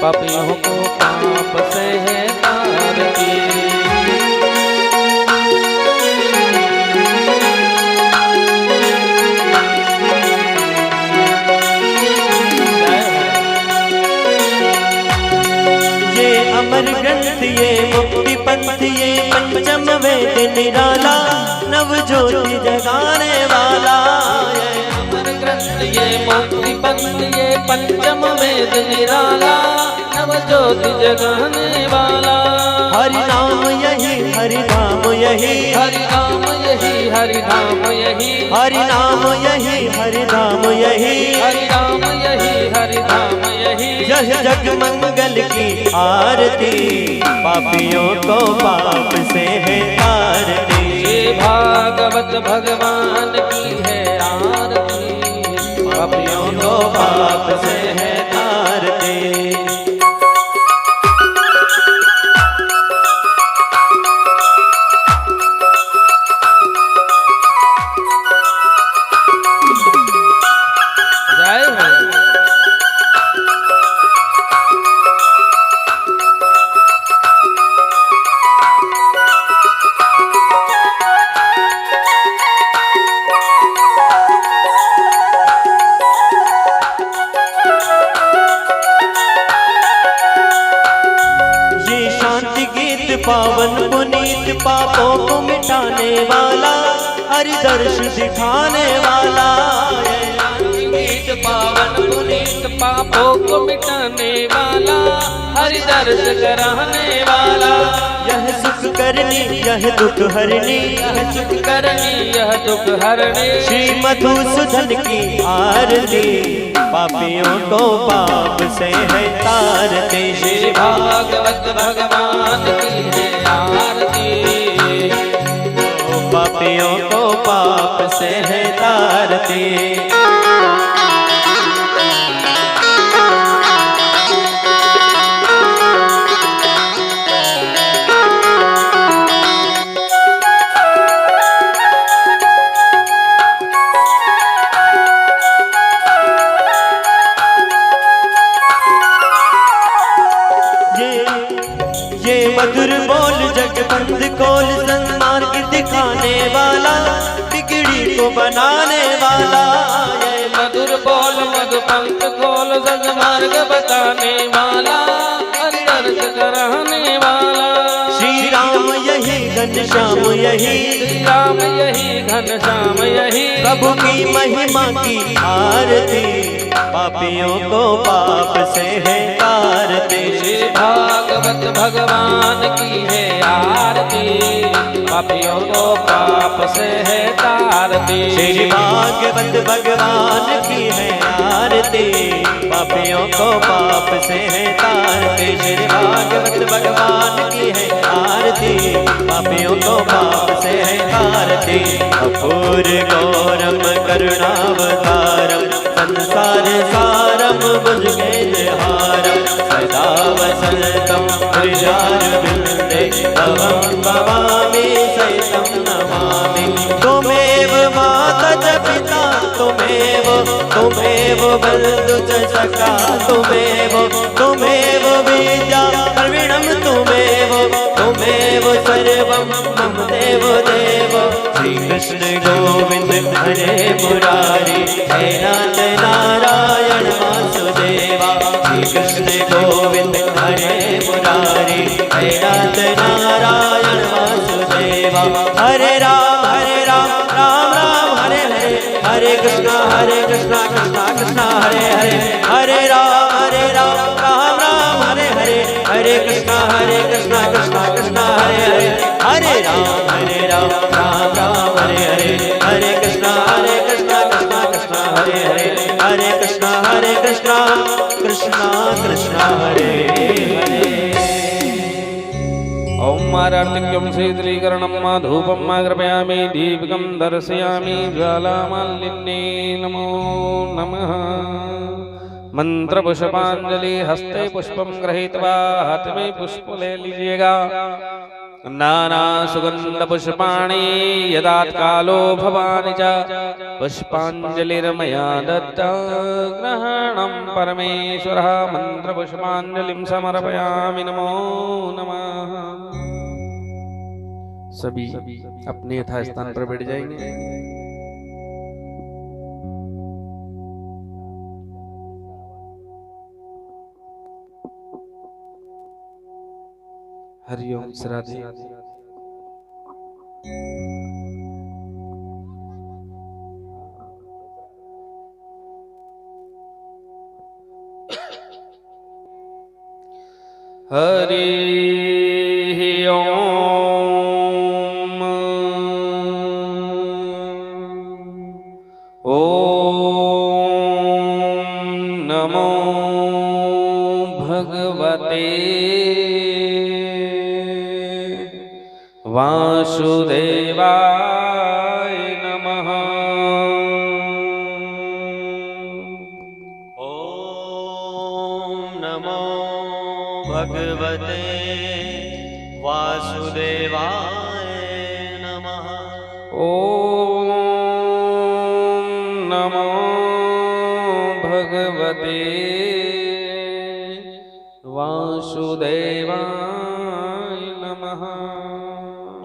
पापियों को पाप से है तारती। अमर ग्रंथ ये मुक्ति पंथ ये पंचम वेद निराला नव ज्योति जगाने वाला। अमर ग्रंथ ये मुक्ति पंथ ये पंचम वेद निराला नव ज्योति जगाने वाला। हरि नाम यही हरि धाम यही हरि नाम यही हरि धाम यही हरि नाम यही हरि धाम यही हरि नाम यही हरि धाम यही। यह जग मंगल की आरती पापियों को पाप से है तारती। ये भागवत भगवान की है आरती पापियों को पाप से है तारती। पावन पुनीत पापों को मिटाने वाला हरि दर्श दिखाने वाला। गीत पावन पुनीत पापों को मिटाने वाला हरि दर्श कराने वाला। यह सुख करनी यह दुख हरनी यह सुख करनी यह दुख हरनी। श्री मधुसूदन की आरती पापियों को पाप से है तारती। श्री भागवत भगवान की है आरती पापियों को पाप से है तारती। मधुर बोल जगबंद खोल सन्मार्ग दिखाने वाला बिगड़ी को बनाने वाला। ये मधुर बोल मधुपंथ खोल सन्मार्ग बताने वाला हरि दर्श कराने वाला। श्री राम यही घनश्याम यही श्री राम यही घनश्याम यही। प्रभु की महिमा की आरती पापियों को पाप से है तारती। श्री भागवत भगवान की है आरती पापियों को पाप से है तारती। श्री भागवत भगवान की है आरती पापियों को पाप से है तारती। श्री भागवत भगवान की है आरती पापियों को पाप से है तारती। अपूर गौरम करुणावतारम संसार सारम भुजगेन्द्रहारम सदा वसंतम हृदयारविंदे तवं भवामि सहितं नमामि। त्वमेव माता च पिता त्वमेव बन्धु च सखा त्वमेव विद्या प्रवीणं त्वमेव सर्वं मम देव। श्री कृष्ण गोविंद हरे मुरारी हे नाथ नारायण वासुदेवा। श्री कृष्ण गोविंद हरे मुरारी हे नाथ नारायण वासुदेवा। हरे राम राम राम हरे हरे हरे कृष्णा कृष्णा कृष्णा हरे हरे। हरे राम राम राम हरे हरे हरे कृष्णा कृष्णा कृष्णा हरे हरे। हरे राम राम राम हरे हरे हरे कृष्णा कृष्णा कृष्णा हरे हरे। हरे कृष्णा कृष्णा कृष्णा हरे हरे। ओम आरतिक्यं शीतलीकरणं मा धूपं मा कृपयामि दीपकं दर्शयामि ज्वालामालिन्ये नमो नमः। मंत्र पुष्पांजलि हस्ते पुष्पम गृहीत्वा हाथ में पुष्प ले लीजिएगा। नाना सुगंध पुष्पाणि यदात् कालो भवानि च पुष्पाञ्जलिर्मया दत्ता ग्रहणं परमेश्वरः मंत्रपुष्पाञ्जलिं समर्पयामि नमो नमः। सभी अपने यथास्थान पर बैठ जाएंगे। हरिओम श्राद्धे। हरि ओम। ओम नमो भगवते वासुदेवाय नमः। ओम नमो भगवते वासुदेवाय नमः। ओम नमो भगवते वासुदेवाय नमः।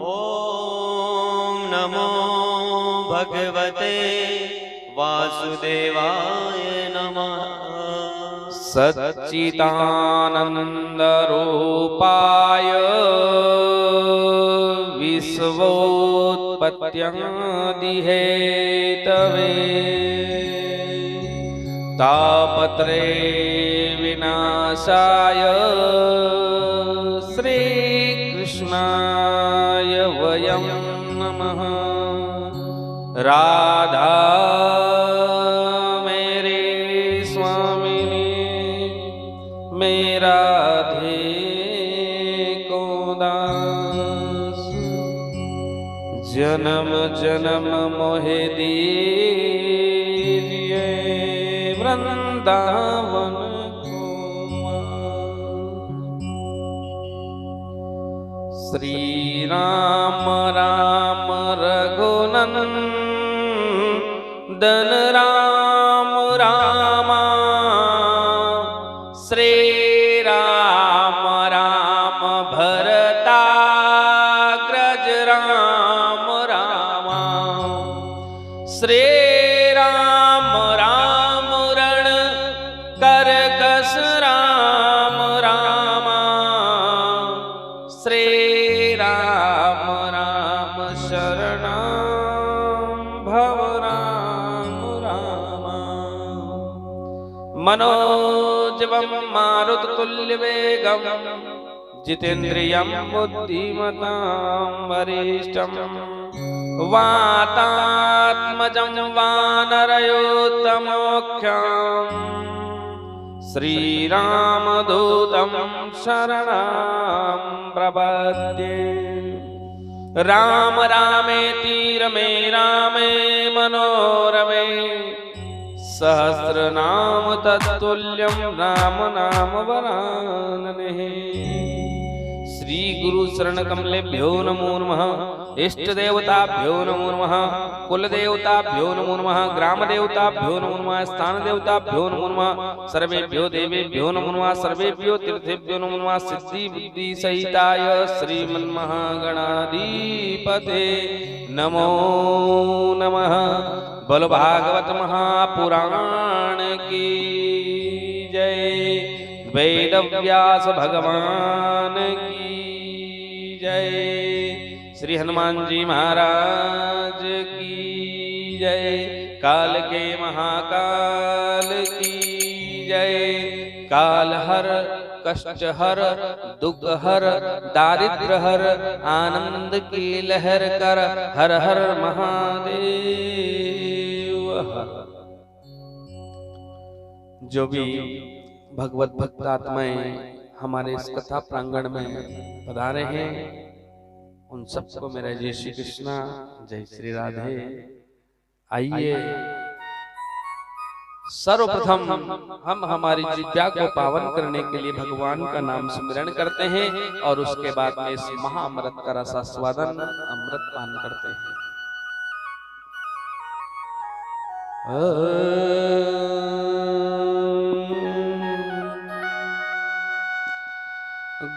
ओम नमो भगवते वासुदेवाय नमः। सच्चिदानंद रूपाय विश्वोत्पत्त्यादिहेतवे तापत्रय विनाशाय श्रीकृष्णाय वयं नमः। राधा मेरे स्वामिनी मेरा राधे को दास जन्म जन्म मोहे दीजिए वृंदावन को। श्री राम राम रघुनंदन राम रामा श्री राम राम भरताग्रज राम रामा श्री राम राम रण करकस राम रामा श्री राम राम शरणं भव राम रामा। मनोजवं मारुततुल्यवेगं जितेन्द्रियं बुद्धिमतां वरिष्ठं वातात्मजं वानरयोत्तमोख्यं श्रीरामदूतं शरणं प्रपद्ये। राम रामेति रमे रामे मनोरमे सहस्रनाम तत्तुल्यं राम नाम वरानने। श्री गुरु शरण कमलेभ्यो नमो नमः। इष्ट देवताभ्यो नमो नमः। कुल देवताभ्यो नमो नमः। ग्राम देवताभ्यो नमो नमः। स्थान देवताभ्यो नमो नमः। सर्वेभ्यो देवेभ्यो नमो नमः। सर्वेभ्यो तीर्थेभ्यो नमो नमः। सिद्धि बुद्धि सहिताय श्रीमन्महागणाधिपते नमो नमः। बोलो भागवत महापुराण की जय। वेद व्यास भगवान की जय। श्री हनुमान जी महाराज की जय। काल के महाकाल की जय। काल हर कष्ट हर दुख हर दारिद्र हर आनंद की लहर कर हर हर महादेव हर। जो भी भगवत भक्त आत्माएं हमारे इस कथा प्रांगण में पधारे हैं उन सबको मेरा जय श्री कृष्णा जय श्री राधे। आइए सर्वप्रथम हम हमारी जिह्वा को पावन करने के लिए भगवान का नाम स्मरण करते हैं और उसके बाद में इस महाअमृत का रसास्वादन अमृत पान करते हैं।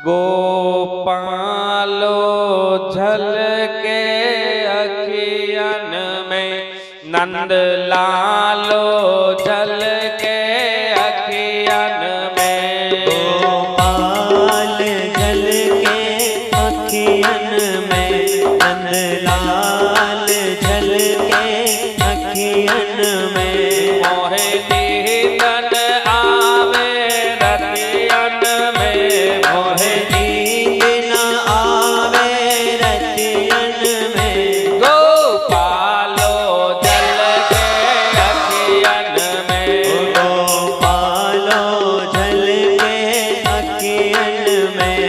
गोपालो झलके अखियन में, नंद लालो झलके अखियन में। गोपाल झलके अखियन में, नंद लाल झलके अखियन में। मोहे दीदन आवे रतियन में, मोहे नींद न आवे रतियन में। गोपालो झलके अखियन में। गोपालो झलके अखियन में।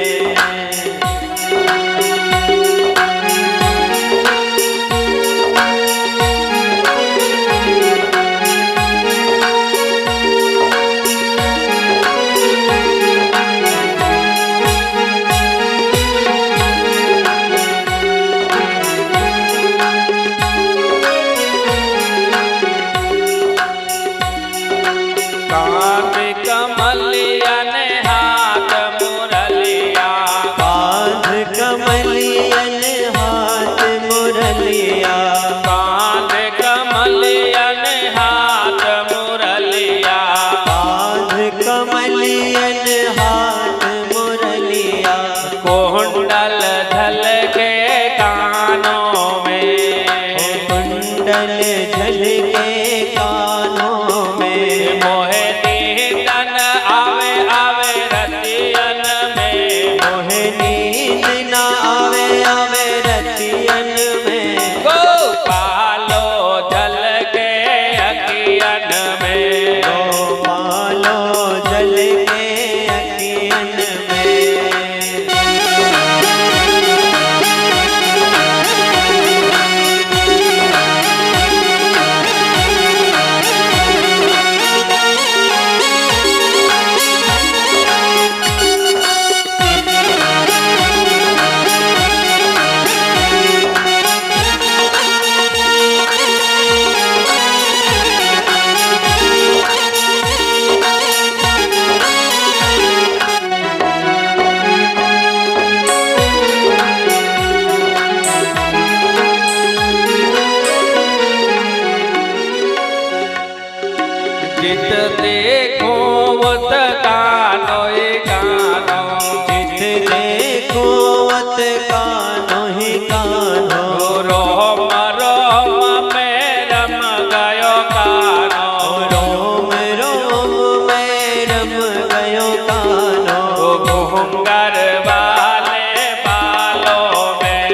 कांध कमलियन हाथ मुरलिया, कांध कमलियन हाथ मुरलिया। कांध कमलियन हाथ मुरलिया। कांध कमलियन हाथ मुरलिया। कुंडल झलके कानों में, कुंडल झलके कानों में। मोहे दीदन आवे आवे रतियन में। मोहे नींद न आवे आवे रतियन में। गोपालो झलके अखियन में। गोपालो झलके अखियन में। जित देखो वत कानो कानो। जित देखो वत कानो ही कानो। रोम रोम में रम गयो कानो। रोम रोम में रम गयो कानो। घूंगर वाले बालों में,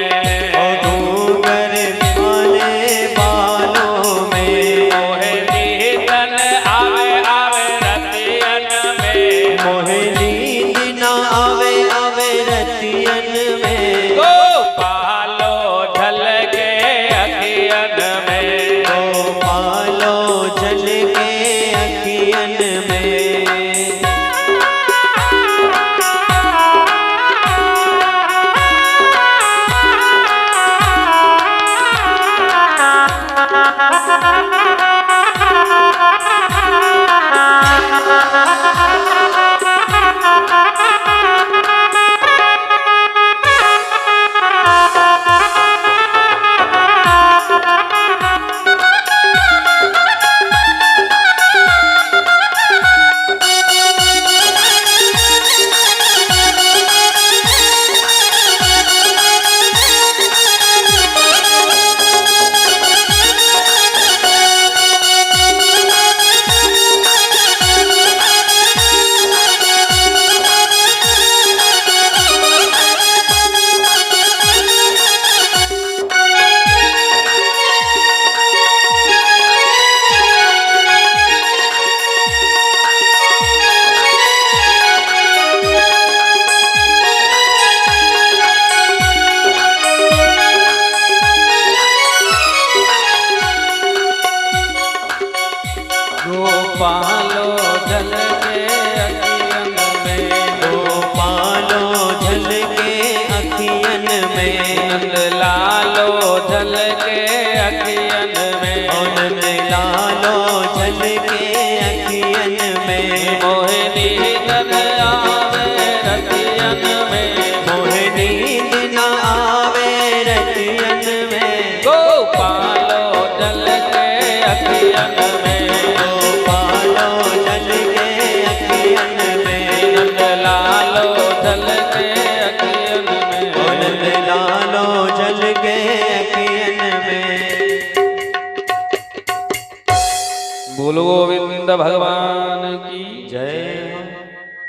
घूंगर वाले बालों में। मोहे दीदन आवे आवे रतियन में। मोहे नींद न आवे आवे रतियन में। गोपालो झलके अखियन में। गोपालो झलके अखियन में।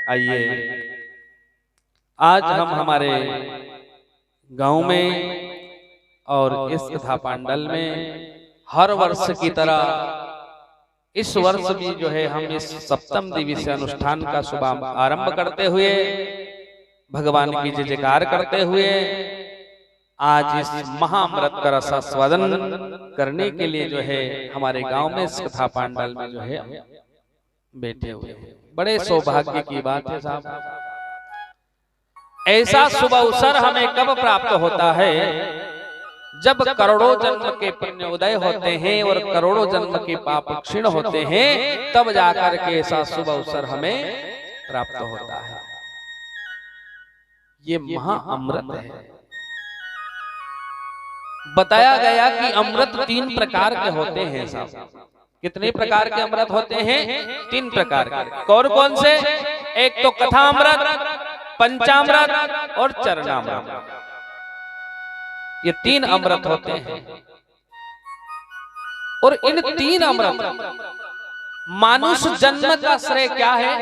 आइए आज हम हमारे गांव में और इस कथा पांडल में हर वर्ष की तरह इस वर्ष भी जो है हम इस सप्तम दिवसीय अनुष्ठान का शुभ आरंभ करते हुए भगवान की जय जयकार करते हुए आज इस महाअमृत का रसास्वादन करने के लिए जो है हमारे गांव में इस कथा पांडल में जो है बैठे हुए हैं। बड़े सौभाग्य की बात है साहब। ऐसा शुभ अवसर हमें कब प्राप्त होता है? जब करोड़ों जन्म के पुण्य उदय होते हैं और करोड़ों जन्म के पाप क्षीण होते हैं, तब जाकर के ऐसा शुभ अवसर हमें प्राप्त होता है। ये महाअमृत है। बताया गया कि अमृत 3 प्रकार के होते हैं साहब। कितने प्रकार के अमृत होते हैं? 3 प्रकार के। कौन कौन से? एक तो कथा अमृत, पंचामृत और चरणामृत। ये 3 अमृत होते हैं। और इन 3 अमृत मानुष जन्म का श्रेय क्या है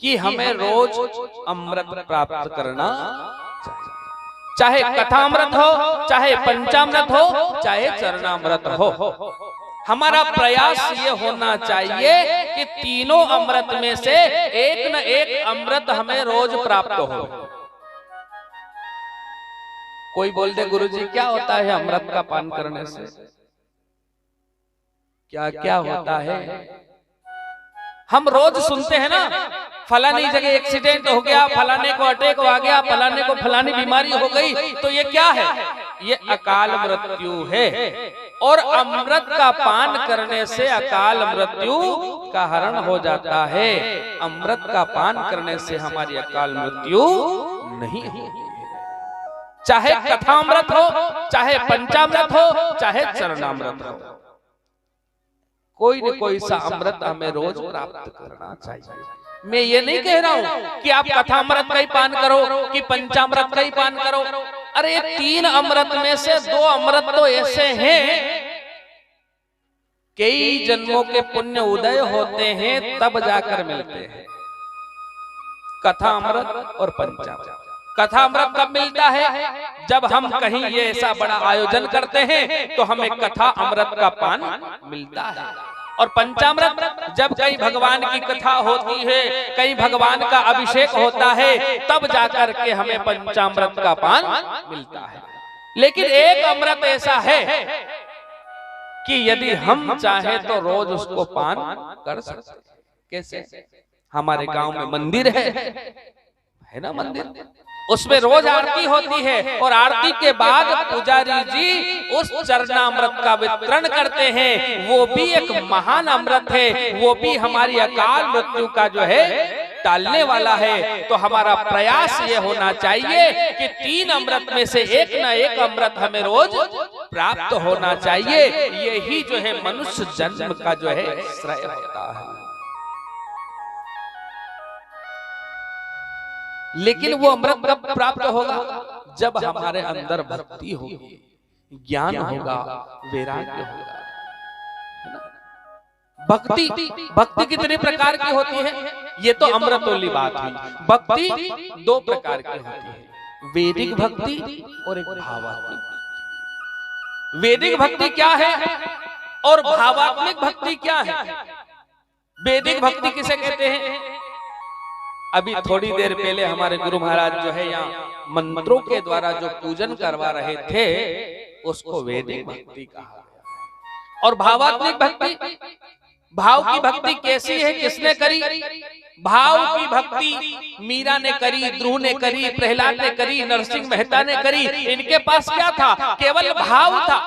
कि हमें रोज अमृत प्राप्त करना चाहिए। चाहे कथामृत हो, चाहे पंचामृत हो, चाहे चरणामृत हो। हमारा प्रयास ये होना चाहिए कि तीनों अमृत में से एक न एक अमृत हमें रोज प्राप्त हो। कोई बोल दे गुरुजी क्या होता है अमृत का पान करने से? क्या क्या होता है? हम रोज सुनते हैं ना, फलानी जगह एक्सीडेंट हो गया, फलाने को अटैक आ गया, फलाने को फलानी बीमारी हो गई। तो ये क्या है? ये अकाल मृत्यु है। और अमृत का पान करने से अकाल मृत्यु का हरण हो जाता है। अमृत का पान करने से हमारी अकाल मृत्यु नहीं होती। चाहे कथामृत हो, चाहे पंचामृत हो, चाहे चरणामृत हो, कोई न कोई सा अमृत हमें रोज प्राप्त करना चाहिए। मैं ये नहीं कह रहा हूं कि आप कथामृत का ही पान करो कि पंचामृत का ही पान करो। अरे 3 अमृत में से 2 अमृत तो ऐसे हैं, कई जन्मों के पुण्य उदय होते हैं तब जाकर मिलते हैं। कथामृत और पंचामृत। कथामृत कब मिलता है? जब हम कहीं ये ऐसा बड़ा आयोजन करते हैं तो हमें कथा अमृत का पान मिलता है। और पंचामृत जब कहीं भगवान की कथा होती है, कहीं भगवान का अभिषेक होता है, तब जाकर के हमें पंचामृत का पान मिलता है। लेकिन एक अमृत ऐसा है कि यदि हम चाहे तो रोज उसको पान कर सकते हैं। कैसे? हमारे गांव में मंदिर है ना, मंदिर, उसमें रोज आरती होती है और आरती के बाद पुजारी जी उस चरणामृत का वितरण करते हैं। वो भी एक महान अमृत है, वो भी हमारी अकाल मृत्यु का जो है टालने वाला है। तो हमारा प्रयास ये होना चाहिए कि 3 अमृत में से एक न एक अमृत हमें रोज प्राप्त होना चाहिए। यही जो है मनुष्य जन्म का जो है श्रेय होता है। लेकिन वो अमृत कब प्राप्त होगा? जब हमारे अंदर भक्ति होगी, ज्ञान होगा, वैराग्य होगा। भक्ति कितने प्रकार की होती है? ये तो अमृत वाली बात हुई। भक्ति 2 प्रकार की होती है, वैदिक भक्ति और एक भावात्मिक भक्ति। वैदिक भक्ति क्या है और भावात्मिक भक्ति क्या है? वैदिक भक्ति किसे कहते हैं? अभी थोड़ी देर पहले हमारे गुरु महाराज जो है यहाँ मंत्रों के द्वारा जो पूजन करवा रहे थे, उसको वैदिक भक्ति कहा। और भावात्मिक भक्ति, भाव की भक्ति कैसी है, किसने करी? भाव की भक्ति मीरा ने करी, ध्रुव ने करी, प्रहलाद ने करी, नरसिंह मेहता ने करी। इनके पास क्या था? केवल भाव था।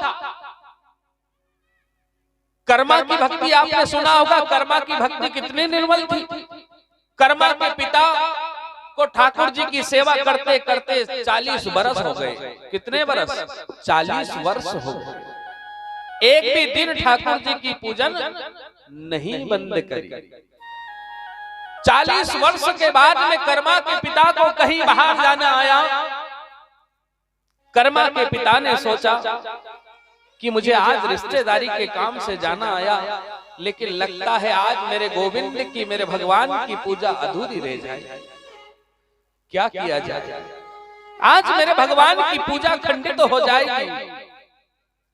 कर्मा की भक्ति आपने सुना होगा। कर्मा की भक्ति कितनी निर्मल थी। कर्मा के पिता को ठाकुर जी की सेवा करते करते 40 वर्ष हो गए। कितने वर्ष? 40 वर्ष हो गए। एक भी दिन ठाकुर जी की पूजन नहीं बंद करी। 40 वर्ष के बाद में कर्मा के पिता को कहीं बाहर जाना आया। कर्मा के पिता ने सोचा कि मुझे आज रिश्तेदारी के काम से जाना आया, लेकिन लगता है आज मेरे गोविंद की, मेरे भगवान की पूजा अधूरी रह जाए। क्या किया जाए? आज मेरे भगवान की पूजा खंडित हो जाएगी।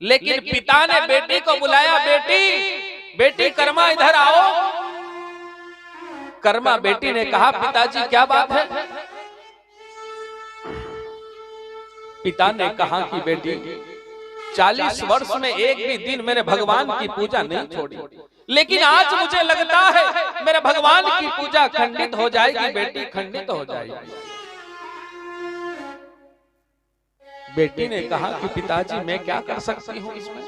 लेकिन पिता ने बेटी को बुलाया, बेटी बेटी कर्मा इधर आओ। कर्मा बेटी ने कहा, पिताजी क्या बात है? पिता ने कहा कि बेटी 40 वर्ष में एक भी दिन मेरे भगवान की पूजा नहीं छोड़ी, लेकिन आज मुझे लगता है मेरे भगवान की पूजा खंडित हो जाएगी। बेटी खंडित हो जाएगी। बेटी ने कहा कि पिताजी मैं क्या कर सकती हूँ इसमें?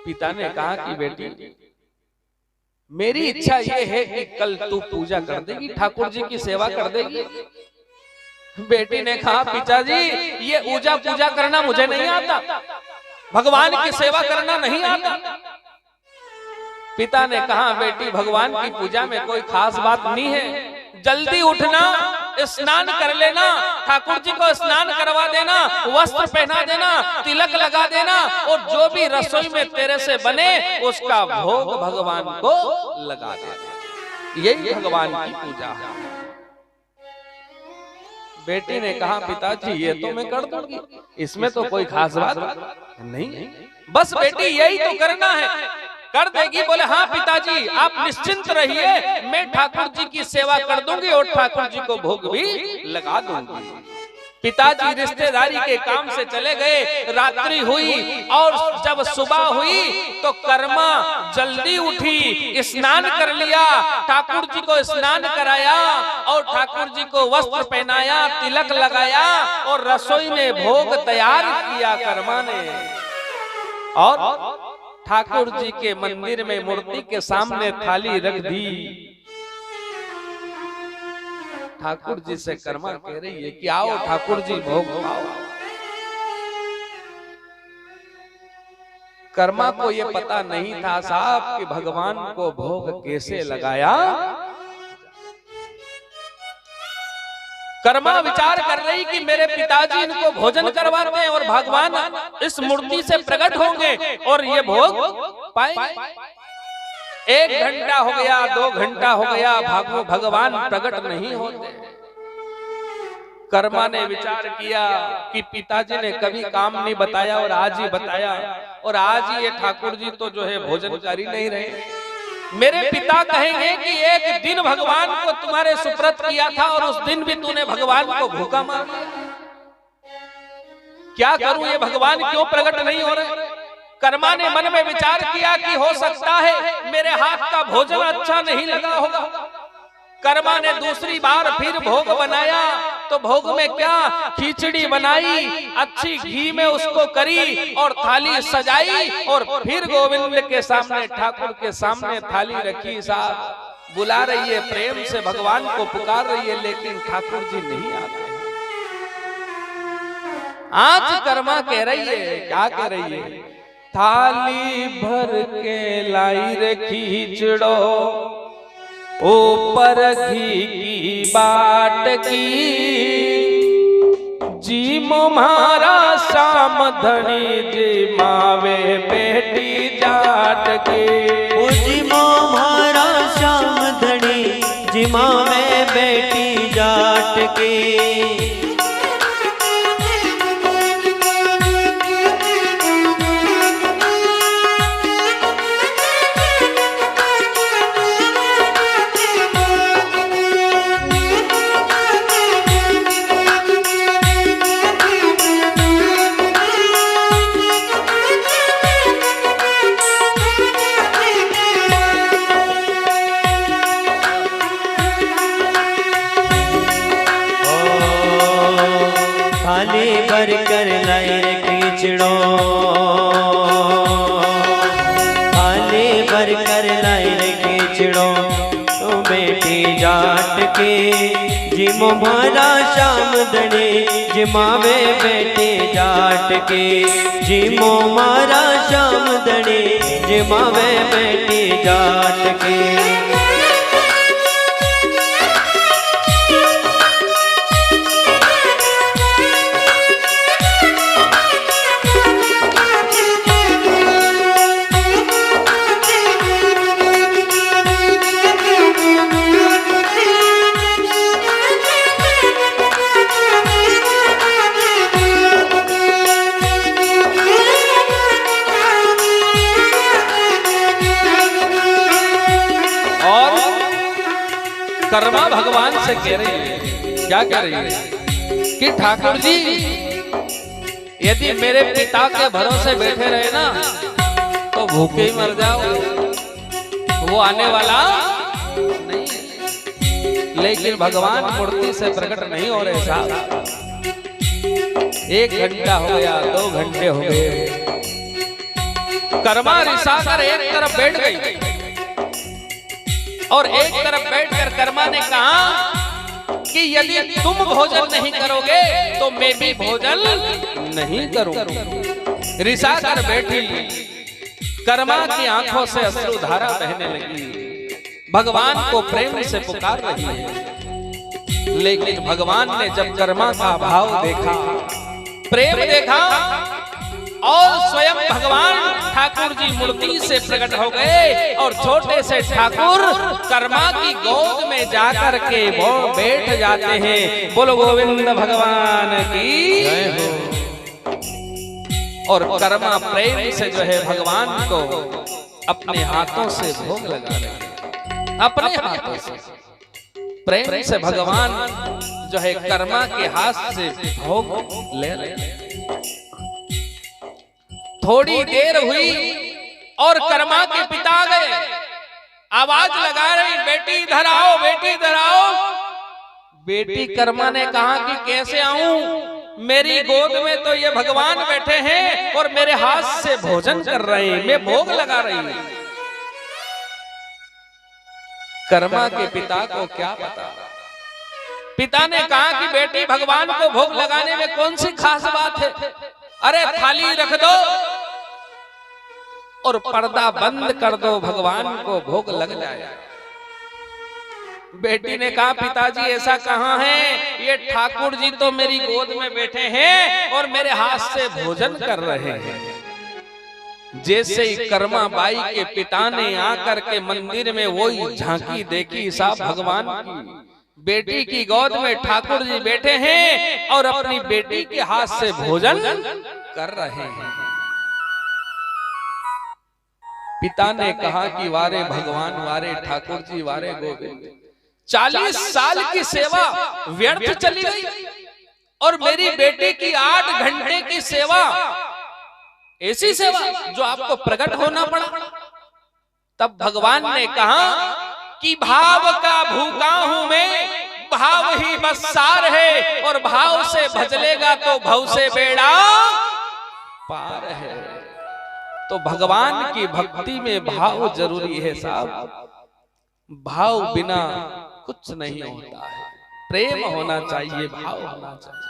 पिता ने कहा कि बेटी मेरी इच्छा ये है कि कल तू पूजा कर देगी, ठाकुर जी की सेवा कर देगी। बेटी ने कहा, पिताजी ये पूजा पूजा करना मुझे नहीं आता, भगवान की सेवा करना नहीं आता। पिता ने कहा, बेटी भगवान की पूजा में कोई खास बात नहीं है, जल्दी उठना, स्नान कर लेना, ठाकुर जी को स्नान करवा देना, वस्त्र पहना देना, तिलक लगा देना, और जो भी रसोई में तेरे से बने उसका भोग भगवान को लगा देना। यही भगवान की पूजा है। बेटी ने कहा, पिताजी ये तो मैं कर दूंगी, इसमें तो कोई खास बात नहीं, बस बेटी यही तो करना है, कर देगी? बोले हाँ पिताजी आप निश्चिंत रहिए, मैं ठाकुर जी की सेवा कर दूंगी और ठाकुर जी को भोग भी लगा दूंगी। पिताजी रिश्तेदारी के काम से चले गए, रात्रि हुई और जब सुबह हुई तो कर्मा जल्दी उठी, स्नान कर लिया, ठाकुर जी को स्नान कराया और ठाकुर जी को वस्त्र पहनाया, तिलक लगाया और रसोई में भोग तैयार किया कर्मा ने। और ठाकुर जी के मंदिर में मूर्ति के सामने थाली रख दी। ठाकुर जी से कर्मा कह रही है कि आओ ठाकुर जी भोग खाओ। कर्मा को ये पता नहीं था साहब कि भगवान को भोग कैसे लगाया। कर्मा विचार कर रही कि मेरे पिताजी इनको भोजन करवाते हैं और भगवान इस मूर्ति से प्रकट होंगे और ये भोग पाएंगे। 1 घंटा हो गया, 2 घंटा हो गया, भगवान प्रकट नहीं होते। कर्मा ने विचार किया कि पिताजी ने कभी काम नहीं बताया और आज ही बताया, और आज ही ये ठाकुर जी तो जो है भोजन कर ही नहीं रहे। मेरे पिता कहेंगे कि एक दिन भगवान को तुम्हारे सुप्रत किया था और उस दिन भी तूने भगवान को भूखा मार दिया। क्या करूं, ये भगवान क्यों प्रकट नहीं हो रहे? कर्मा ने मन में विचार किया कि हो सकता है मेरे हाथ का भोजन अच्छा नहीं लगा होगा। कर्मा ने दूसरी बार फिर भोग बनाया तो भोग में क्या, खिचड़ी बनाई, अच्छी घी में उसको करी और थाली सजाई और फिर गोविंद के सामने, ठाकुर के सामने थाली रखी। साहब बुला रही है, प्रेम से भगवान को पुकार रही है, लेकिन ठाकुर जी नहीं आते। आज कर्मा कह रही है, क्या कह रही है? थाली भर के लाई रे खिचड़ो, ऊपर घी की बाट की, जी मोमारा शाम धनी जी मावे बेटी जाट के। जी मोमारा शाम धनी जी मावे बेटी जाट के। भर कर लाई रे खिचड़ो, थाली भर कर लाई रे खिचड़ो, तो बेटी जाट के। जी मोमारा शाम धनी जी मावे बेटी जाट के। जी मोमारा शाम धनी जी मावे बेटी जाट के। कर्मा भगवान से कह रही है, क्या कह रही है कि ठाकुर जी यदि मेरे पिता के भरोसे बैठे रहे ना तो भूखे ही मर जाओ, वो आने वाला नहीं। लेकिन भगवान मूर्ति से प्रकट नहीं हो रहे साहब। 1 घंटा हो गया, 2 घंटे हो गए, कर्मा रिसा कर एक तरफ बैठ गई और एक तरफ बैठकर कर्मा ने कहा कि यदि तुम भोजन नहीं करोगे तो मैं भी भोजन नहीं करूंगा। रिसा कर बैठी, कर्मा की आंखों से अश्रुधारा बहने लगी, भगवान को प्रेम से पुकार रही है। लेकिन भगवान ने जब कर्मा का भाव देखा, प्रेम देखा और स्वयं भगवान ठाकुर जी मूर्ति से प्रकट हो गए और छोटे से ठाकुर कर्मा की गोद में जाकर के वो बैठ जाते हैं। बोलो गोविंद भगवान की जय हो। और कर्मा प्रेम से जो है भगवान को अपने हाथों से भोग लगा रहे हैं, अपने हाथों से प्रेम से भगवान जो है कर्मा के हाथ से भोग ले रहे हैं। थोड़ी देर हुई और कर्मा के पिता गए, आवाज लगा रही, बेटी इधर आओ, बेटी इधर आओ। बेटी कर्मा ने कहा कि कैसे आऊं, मेरी गोद में तो ये भगवान बैठे हैं और मेरे हाथ से भोजन कर रहे हैं, मैं भोग लगा रही हूं। कर्मा के पिता को क्या पता, पिता ने कहा कि बेटी भगवान को भोग लगाने में कौन सी खास बात है, अरे थाली रख दो और पर्दा बंद कर दो, भगवान को भोग लग जाए। बेटी ने कहा पिताजी ऐसा कहाँ है, ये ठाकुर जी तो मेरी गोद में बैठे हैं और मेरे हाथ से भोजन कर रहे हैं। जैसे ही कर्मा बाई के पिता ने आकर के मंदिर में वही झांकी देखी, साहब भगवान की बेटी की गोद में ठाकुर जी बैठे हैं और अपनी बेटी के हाथ से भोजन कर रहे हैं। पिता ने कहा कि वारे भगवान, वारे ठाकुर जी, वारे गोविंद, 40 साल की सेवा व्यर्थ चली गई और मेरी बेटी की 8 घंटे की सेवा, ऐसी सेवा जो आपको प्रकट होना पड़ा। तब भगवान ने कहा कि भाव का भूखा हूं मैं, भाव ही बस सार है और भाव से भजलेगा तो भव से बेड़ा पार है। तो भगवान की भक्ति में भाव जरूरी है साहब, भाव बिना कुछ नहीं होता है, प्रेम होना चाहिए, भाव होना चाहिए,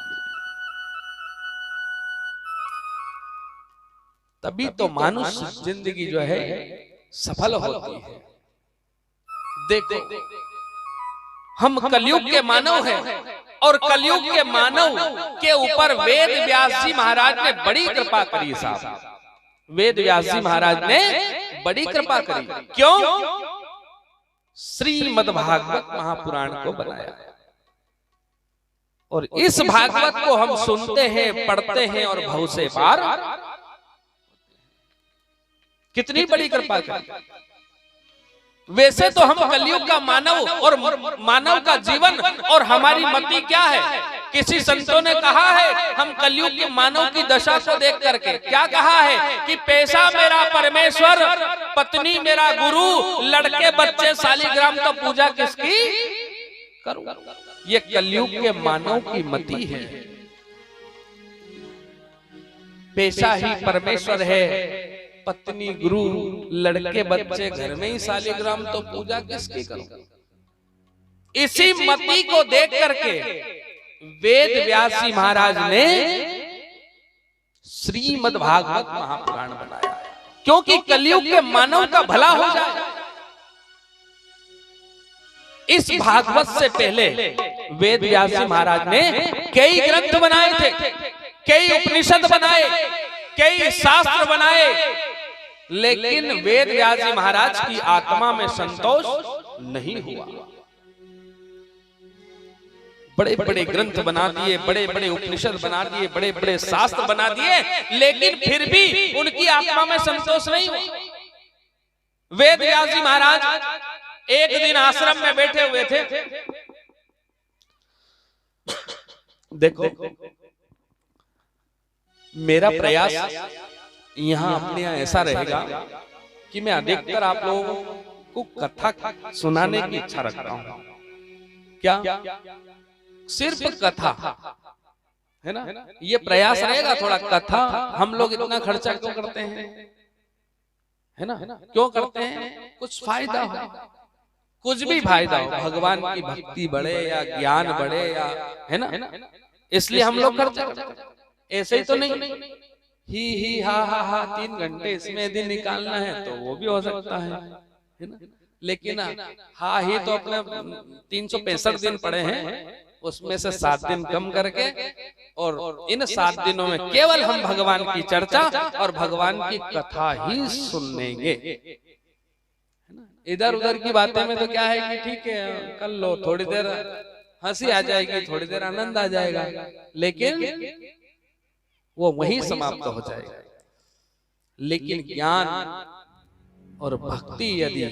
तभी तो मानुष जिंदगी जो है सफल होती है। देखो हम कलयुग के मानव हैं और कलयुग के मानव के ऊपर वेद व्यास जी महाराज ने बड़ी कृपा करी साहब। वेद व्यास जी महाराज ने बड़ी कृपा करी, क्यों? श्रीमद् भागवत महापुराण को बनाया और इस भागवत को हम सुनते हैं, पढ़ते हैं और भव से पार। कितनी बड़ी कृपा करी। वैसे तो हम कलयुग का मानव और मानव का जीवन और हमारी मति क्या है, किसी संतों ने कहा है हम कलयुग के मानव की दशा को देख करके क्या कहा है कि पैसा मेरा परमेश्वर, पत्नी मेरा गुरु, लड़के बच्चे शालिग्राम, तो पूजा किसकी करूं? ये कलयुग के मानव की मति है। पैसा ही परमेश्वर है, पत्नी गुरु, लड़के बच्चे घर में ही शालिग्राम, तो पूजा किसकी करूं? इसी मति को देख करके वेद व्यास जी महाराज ने श्रीमद् भागवत महापुराण बनाया, क्योंकि कलयुग के मानव का भला हो जाए। इस भागवत से पहले वेद व्यास जी महाराज ने कई ग्रंथ बनाए थे, कई उपनिषद बनाए, कई शास्त्र बनाए, लेकिन वेद व्यास जी महाराज की आत्मा में संतोष नहीं हुआ। बड़े बड़े ग्रंथ बना दिए, बड़े बड़े उपनिषद बना दिए, बड़े बड़े शास्त्र बना दिए, लेकिन फिर भी उनकी आत्मा में संतोष नहीं हुआ। वेद व्यास जी महाराज एक दिन आश्रम में बैठे हुए थे देखो, मेरा प्रयास यहाँ अपने यहाँ ऐसा रहेगा कि मैं अधिकतर आप लोगों को कथा सुनाने की इच्छा रखता हूँ। क्या? सिर्फ कथा, है ना? ये प्रयास रहेगा थोड़ा कथा। हम लोग इतना खर्चा क्यों करते हैं, है ना? क्यों करते हैं? कुछ फायदा हो, कुछ भी फायदा हो, भगवान की भक्ति बढ़े या ज्ञान बढ़े या, है ना? इसलिए हम लोग खर्चा करते हैं। ऐसे ही तो नहीं ही हा 3 घंटे इसमें दिन निकालना है तो वो भी हो सकता है ना? लेकिन हाँ ही तो अपने 365 दिन पड़े हैं, उसमें से 7 दिन कम करके, और इन 7 दिनों में केवल हम भगवान की चर्चा और भगवान की कथा ही सुनेंगे। इधर उधर की बातें में तो क्या है कि ठीक है कर लो, थोड़ी देर हंसी आ जाएगी, थोड़ी देर आनंद आ जाएगा, लेकिन वो वहीं समाप्त हो जाएगा। लेकिन ज्ञान और भक्ति, यदि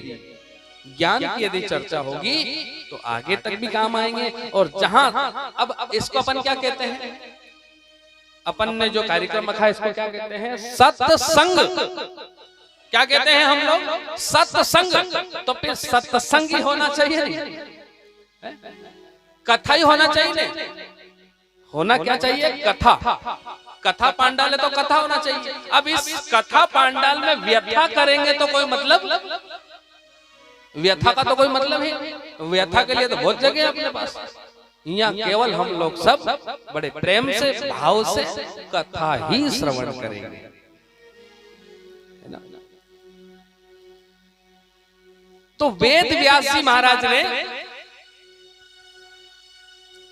ज्ञान की यदि चर्चा होगी तो आगे तक भी काम आएंगे। और जहां अब इसको अपन क्या कहते हैं, अपन ने जो कार्यक्रम रखा है इसको क्या कहते हैं? सत्संग। क्या कहते हैं हम लोग? सत्संग। तो फिर सत्संग ही होना चाहिए नहीं, कथा ही होना चाहिए नहीं। होना क्या चाहिए? कथा। कथा पांडाल है तो कथा होना चाहिए। अब इस कथा पांडाल में व्यथा करेंगे तो कोई मतलब, व्यथा का तो कोई मतलब है? व्यथा के लिए तो बहुत जगह है अपने पास। यहाँ केवल हम लोग सब बड़े प्रेम से, भाव से कथा ही श्रवण करेंगे, है ना? तो वेद व्यास जी महाराज ने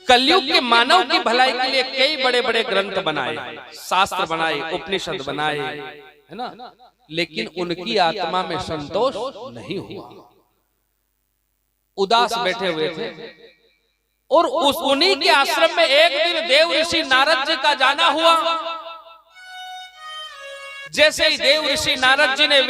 कलयुग के मानव की भलाई के लिए कई बड़े बड़े ग्रंथ बनाए, शास्त्र बनाए, उपनिषद बनाए, है ना? लेकिन उनकी आत्मा में संतोष नहीं हुआ, उदास बैठे हुए थे। और उन्हीं के आश्रम में एक दिन देव ऋषि नारद जी का जाना हुआ। जैसे ही देव ऋषि नारद जी ने